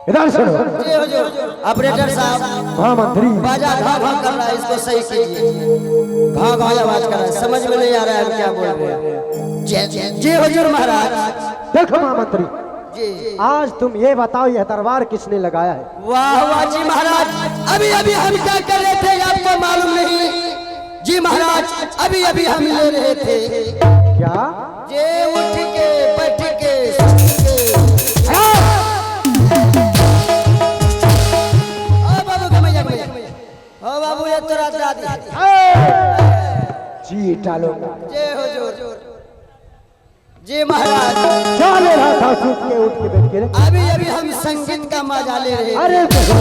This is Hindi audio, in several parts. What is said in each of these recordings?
इधर सुनो ऑपरेटर साहब। हाँ मंत्री बाजा घा घा कर रहा है, इसको सही कीजिए। घा घा आवाज कर रहा है, समझ में नहीं आ रहा है हम क्या बोल रहे हैं। जी हुजूर महाराज। देखो महामंत्री जी, आज तुम ये बताओ यह दरबार किसने लगाया है? वाह वाह जी महाराज, अभी अभी हम क्या कर रहे थे आपको मालूम नहीं? जी महाराज, अभी अभी हम ले रहे थे। क्या? जे उठ के बैठ के बाबू ये तो रात रात जी टालो जय हुजूर। जी महाराज, क्या ले रहा था सूत के उठ के बैठ के? अभी अभी हम संगीत का मजा ले रहे हैं। अरे बेटा,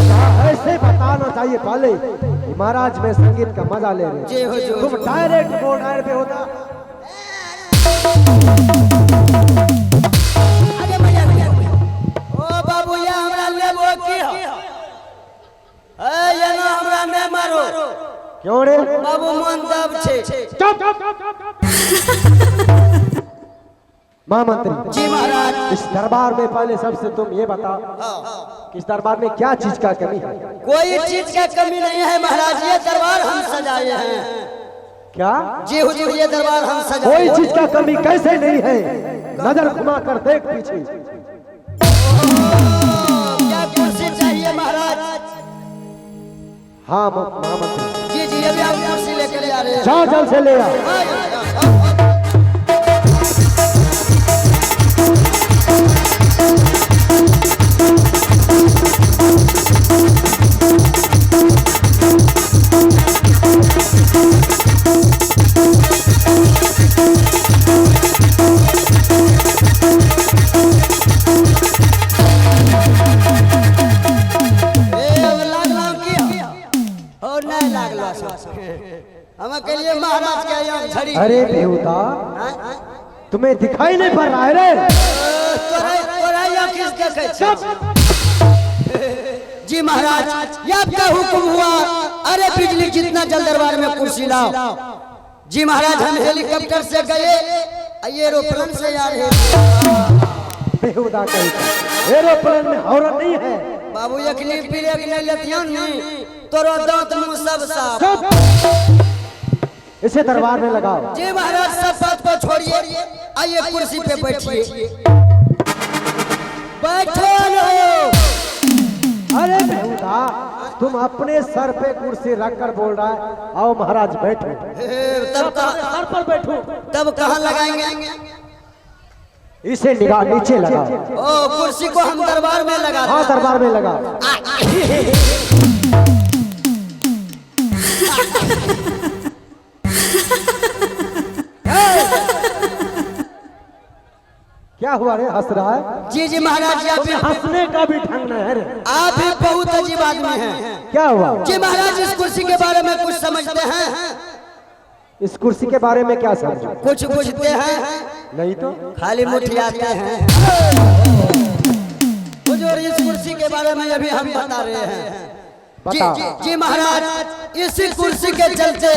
ऐसे बताना चाहिए पहले कि महाराज में संगीत का मजा ले रहे। जय हुजूर। तुम डायरेक्ट बोर्ड पे होता। अरे मजा ओ बाबू ये हमरा लेबो की हो? ये ना हमरा ने मारो। क्यों रे? बाबू मन दब छे। चुप। महामंत्री जी महाराज। इस दरबार में पहले सबसे तुम ये बताओ कि इस दरबार में क्या चीज का कमी है? कोई चीज का कमी नहीं है महाराज, ये दरबार हम सजाए हैं। क्या? जी हुजूर, ये दरबार हम सजाए। कोई चीज का कमी कैसे नहीं है? नजर घुमा कर देख पीछे। क्या कुर्सी चाहिए महाराज? हाँ महामंत्री। जी जी, अभी आप कुर्सी लेकर आ रहे हैं। जाओ जल्द से ले आओ। महाराज के यहाँ झड़ी। अरे बेहुदा, तुम्हें दिखाई नहीं पड़ रहा है रे? जी महाराज, ये आपका हुक्म हुआ। अरे बिजली जितना जल्द दरबार में कुर्सी लाओ। जी महाराज, हम हेलीकॉप्टर से गए, एरोप्लेन से आ रहे थे। बेहुदा कहीं एरोप्लेन में औरत नहीं है। बाबू यखनी ब्रेक नहीं लेतियां नहीं, तोरो दांत मुंह सब साफ। इसे दरबार में लगाओ। जी महाराज, सब बात को छोड़िए, आइए कुर्सी पे बैठिए। बैठो लो। अरे बेहुदा, तुम अपने सर पे कुर्सी रखकर बोल रहा है आओ महाराज बैठो। तब सर पर बैठो। तब कहाँ लगाएंगे? इसे निगाह नीचे लगाओ। ओ, कुर्सी को हम दरबार में लगा। हाँ दरबार में लगाओ। क्या हुआ रे, हंस रहा है? जी जी महाराज जी, आप हंसने का भी ढंग नहीं है रे। आप भी बहुत अजीब आदमी हैं। क्या हुआ? जी महाराज, इस कुर्सी के बारे में कुछ समझते हैं? इस कुर्सी के बारे में क्या समझो? कुछ पूछते हैं? नहीं तो खाली मुठियाते हैं। हुजूर, इस कुर्सी के बारे में अभी हम बता रहे हैं। जी जी जी महाराज, इसी कुर्सी के चलते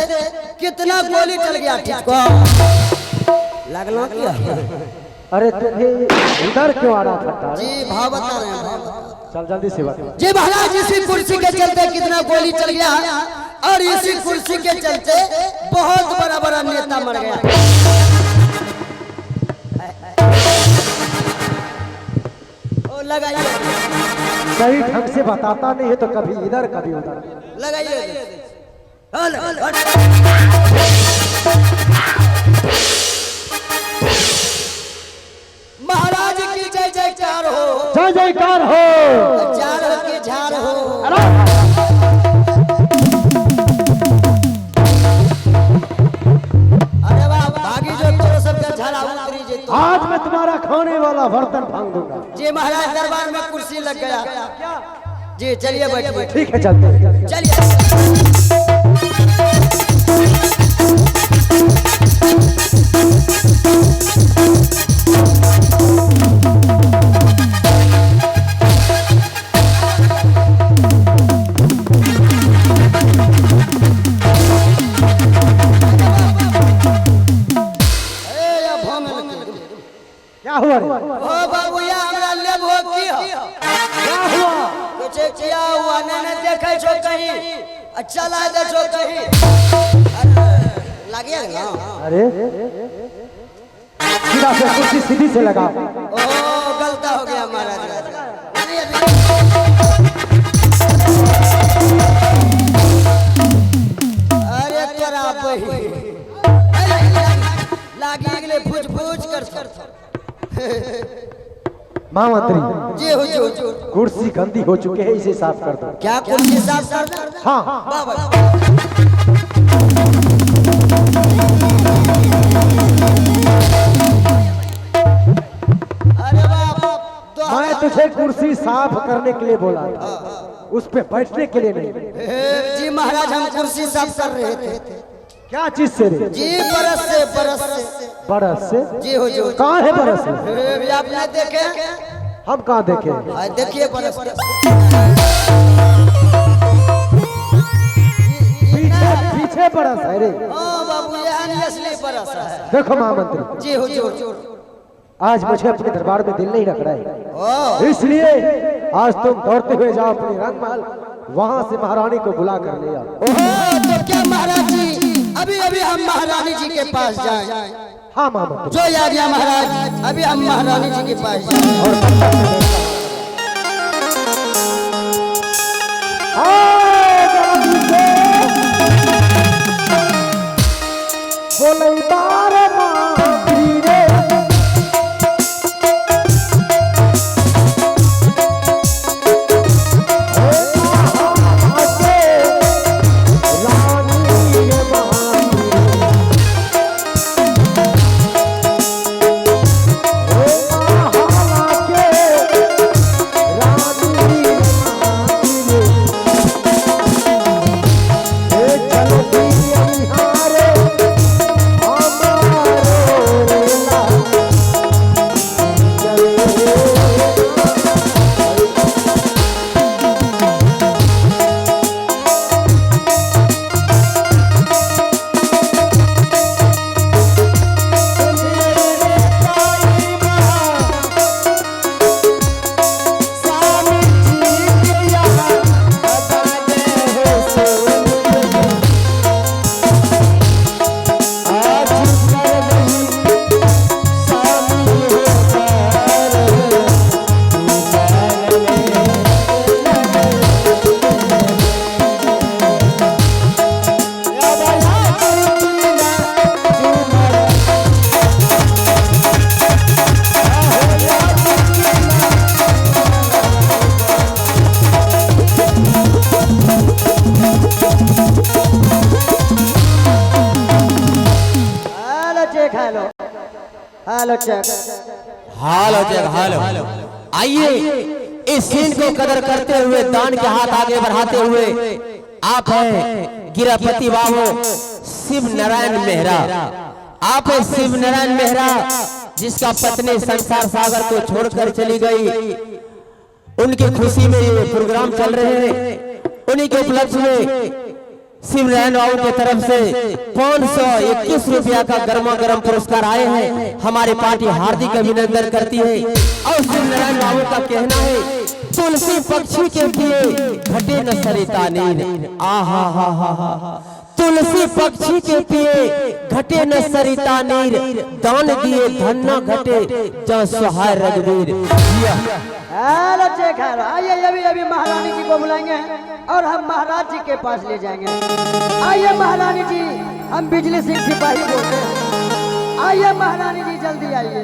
कितना गोली चल गया ठीक को लगना क्या? अरे तुम्हें इधर क्यों आ रहा था? जी भाव बता रहे हैं। चल जल्दी से बता। जी महाराज, इसी कुर्सी के चलते कितना गोली चल गया और इसी कुर्सी के चलते बहुत बड़ा बड़ा नेता मर गया। ओ लगाइए, सही ढंग से बताता नहीं है तो कभी इधर कभी उधर। लगाइए। महाराज की जय जयकार हो। जय जयकार हो। झाड़ की झाड़ हो। अरे वाह, भागी जो तोरो सबका झाड़ा उतरी जे तो। आज मैं तुम्हारा खाने वाला बर्तन भांग दूंगा। जी महाराज, दरबार में कुर्सी लग गया। जी चलिए बैठिए। ठीक है, चलते हैं। चलिए। क्या हुआ रे? ओ बाबू, या हमरा लेब हो की हो? क्या हुआ? कुछ किया हुआ ने देखे छो कहीं? अच्छा लागे छो कहीं? लागे ना? अरे सीधा से कुर्सी सीधी से लगा। ओ गलता हो गया महाराज। अरे तोरा बही लागी गेले फुज फुज कर। महामंत्री जी हुजूर, कुर्सी गंदी हो चुकी है, इसे साफ कर दो। क्या कुर्सी साफ कर दे? हाँ। बाबा अरे बाप, मैं तुझे कुर्सी साफ करने के लिए बोला था, उस पे बैठने के लिए नहीं। जी महाराज, हम कुर्सी साफ कर रहे थे। क्या चीज से रे? जी बरस से। बरस से? जी हुजूर। कहाँ है बरस? आपने देखे? हम कहाँ देखे? देखिए बरस। पीछे बरस है रे। बाबू, यह असली बरस है। देखो महामंत्री जी हुजूर। आज मुझे अपने दरबार में दिल नहीं रख रहा है, इसलिए आज तुम दौड़ते हुए जाओ अपनी रंगमहल, वहां से महारानी को बुला कर ले आओ। तो क्या महाराज जी, अभी अभी हम महारानी जी के पास जाएं? हाँ महामंत्री। जो याद गया महाराज, अभी हम महारानी जी के पास जाएं। बोले बार मांगी रे, हेलो चेक। हालो जग हालो। आइए इस सीन को कदर करते हुए दान के हाथ आगे बढ़ाते हुए आप हैं गिरापति बाबू शिव नारायण मेहरा। आप हैं शिव नारायण मेहरा जिसका पत्नी संसार सागर को छोड़कर चली गई। उनकी खुशी में ये प्रोग्राम चल रहे हैं। उन्हीं के उपलक्ष्य में शिव नारायण बाबू की तरफ से 521 रुपया का गर्मा गर्म पुरस्कार आए हैं। हमारी पार्टी हार्दिक अभिनंदन करती है। और शिव नारायण बाबू का कहना है तुलसी पक्षी के लिए घटे न सरिता नीर। आहा हा हा हा। तुलसी पक्षी के पिए घटे न सरिता नीर। दान दिए धन न घटे जहाँ सहाय रघुवीर। Hello check. हेलो। आइए अभी अभी महारानी जी को बुलाएंगे और हम महाराज जी के पास ले जाएंगे। आइए महारानी जी, हम बिजली सिंह सिपाही बोलते हैं। आइए महारानी जी जल्दी आइए।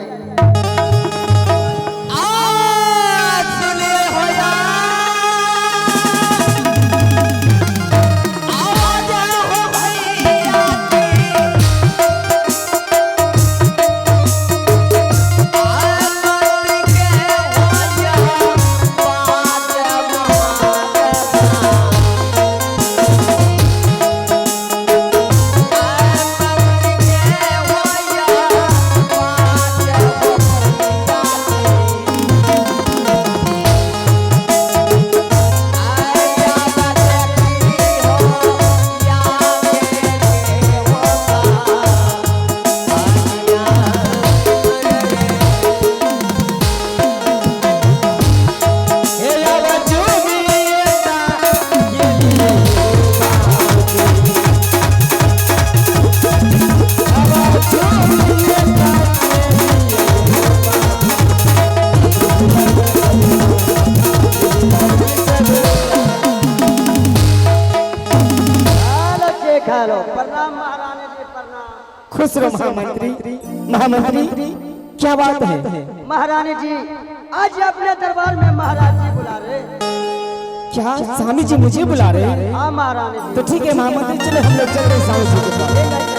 प्रणाम महारानी जी, प्रणाम। खुश रहो महामंत्री। महामंत्री क्या बात है? महारानी जी आज अपने दरबार में महाराज जी बुला रहे। क्या स्वामी जी मुझे बुला रहे हैं? हाँ महारानी जी। तो ठीक है महामंत्री, चलो हम लोग चल रहे हैं स्वामी जी के पास।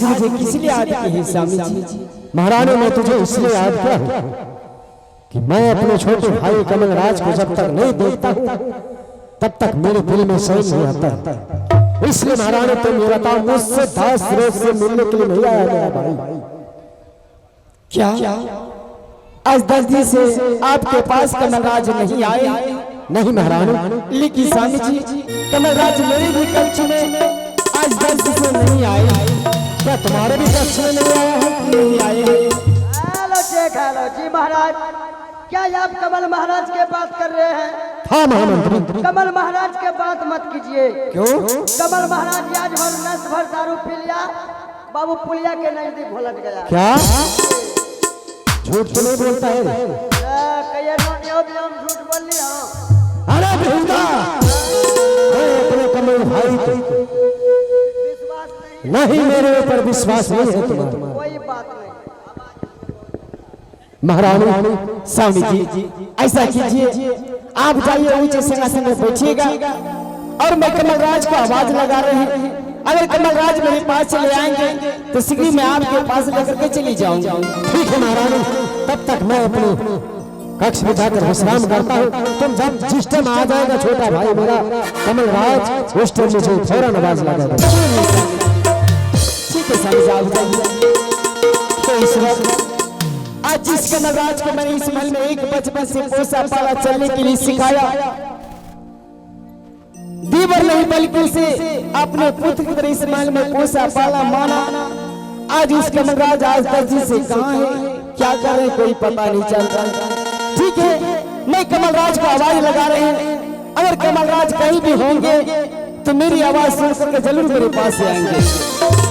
आज मुझे किस लिए याद की है स्वामी जी? महारानी मैं तुझे इसलिए याद किया हूं कि मैं अपने छोटे भाई कमल राज को जब तक नहीं देखता हूं तब तक मेरे दिल में सही नहीं आता। इसलिए महारानी तुम ये बताओ, मुझसे 10 रोज से मिलने के लिए नहीं आया मेरा भाई? क्या आज 10 दिन से आपके पास कमलराज नहीं आए? नहीं महारानी। लेकिन स्वामी जी कमलराज मेरे भी कक्ष में आज 10 दिन से नहीं आए। क्या तुम्हारे भी कक्ष में नहीं आया है? नहीं आए। हेलो चेक हेलो जी महाराज, क्या ये आप कमल महाराज के बात कर रहे हैं? हाँ महामंत्री। कमल महाराज के बात मत कीजिए। क्यों? कमल महाराज आज भर नस भर दारू पी लिया, बाबू पुलिया के नजदीक भुलट गया। क्या झूठ तो नहीं बोलता है? कहिए झूठ बोल लिया। अरे बेहुदा, मैं अपने कमल भाई को विश्वास नहीं, नहीं, मेरे ऊपर विश्वास नहीं है तुम्हारा। कोई बात नहीं। महारानी स्वामी जी ऐसा कीजिए, आप जाइए ऊंचे सिंहासन में बैठिएगा और मैं कमलराज को आवाज लगा रहे हैं। अगर कमलराज मेरे पास चले आएंगे तो शीघ्र मैं आपके पास लेकर के चली जाऊंगा। ठीक है महारानी, तब तक मैं अपने कक्ष में जाकर विश्राम करता हूँ। तुम जब जिस टाइम आ जाएगा छोटा भाई मेरा कमलराज, उस टाइम मुझे फौरन आवाज लगा देगा। ठीक है स्वामी जी, आप जाइए। तो इस वक्त आज जिस कमलराज को मैंने इस महल में एक बचपन से पोसा पाला चलने के लिए सिखाया, दीवर नहीं बल्कि उसे अपने पुत्र की तरह इस महल में पोसा पाला माना, आज उस कमलराज आज 10 दिन से कहाँ है, क्या कर रहे कोई पता नहीं चलता। ठीक है, मैं कमलराज को आवाज लगा रहे हैं, अगर कमलराज कहीं भी होंगे तो मेरी आवाज सुन करके जरूर मेरे पास से आएंगे।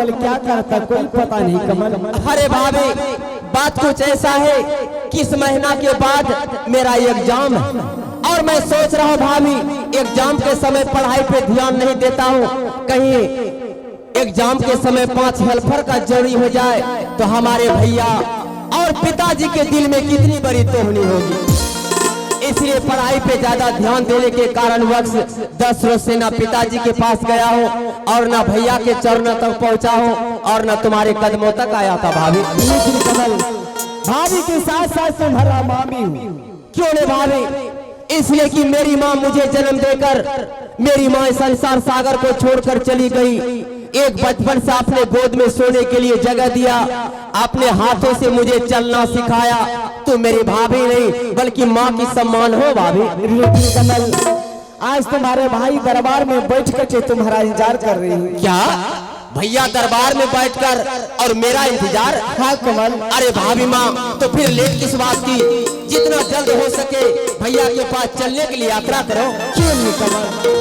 कमल क्या करता कोई पता नहीं कमल। अरे भाभी बात कुछ ऐसा है कि इस महीना के बाद मेरा एग्जाम है और मैं सोच रहा हूँ भाभी एग्जाम के समय पढ़ाई पे ध्यान नहीं देता हूँ, कहीं एग्जाम के समय 5 हेल्पर का जरूरी हो जाए तो हमारे भैया और पिताजी के दिल में कितनी बड़ी तोहनी होगी। इसलिए पढ़ाई पे ज्यादा ध्यान देने के कारण वक्त 10 रोज से ना पिताजी के पास गया हूँ और ना भैया के चरणों तक पहुँचा हूँ और ना तुम्हारे कदमों तक आया था भाभी। लेकिन कमल भाभी के साथ साथ तुम्हारा मामी हूँ। क्यों नहीं भाभी? इसलिए कि मेरी माँ मुझे जन्म देकर मेरी माँ संसार सागर को छोड़कर चली गई। एक बचपन से आपने गोद में सोने के लिए जगह दिया, अपने हाथों से मुझे चलना सिखाया। तो मेरी भाभी नहीं बल्कि माँ की सम्मान हो भाभी। लेकिन कमल आज तुम्हारे भाई दरबार में बैठ कर तुम्हारा इंतजार कर रही है। क्या भैया दरबार में बैठकर और मेरा इंतजार? हाँ कमल। अरे भाभी माँ तो फिर लेट किस बात की, जितना जल्द हो सके भैया के पास चलने के लिए यात्रा करो। क्यों नहीं कमल,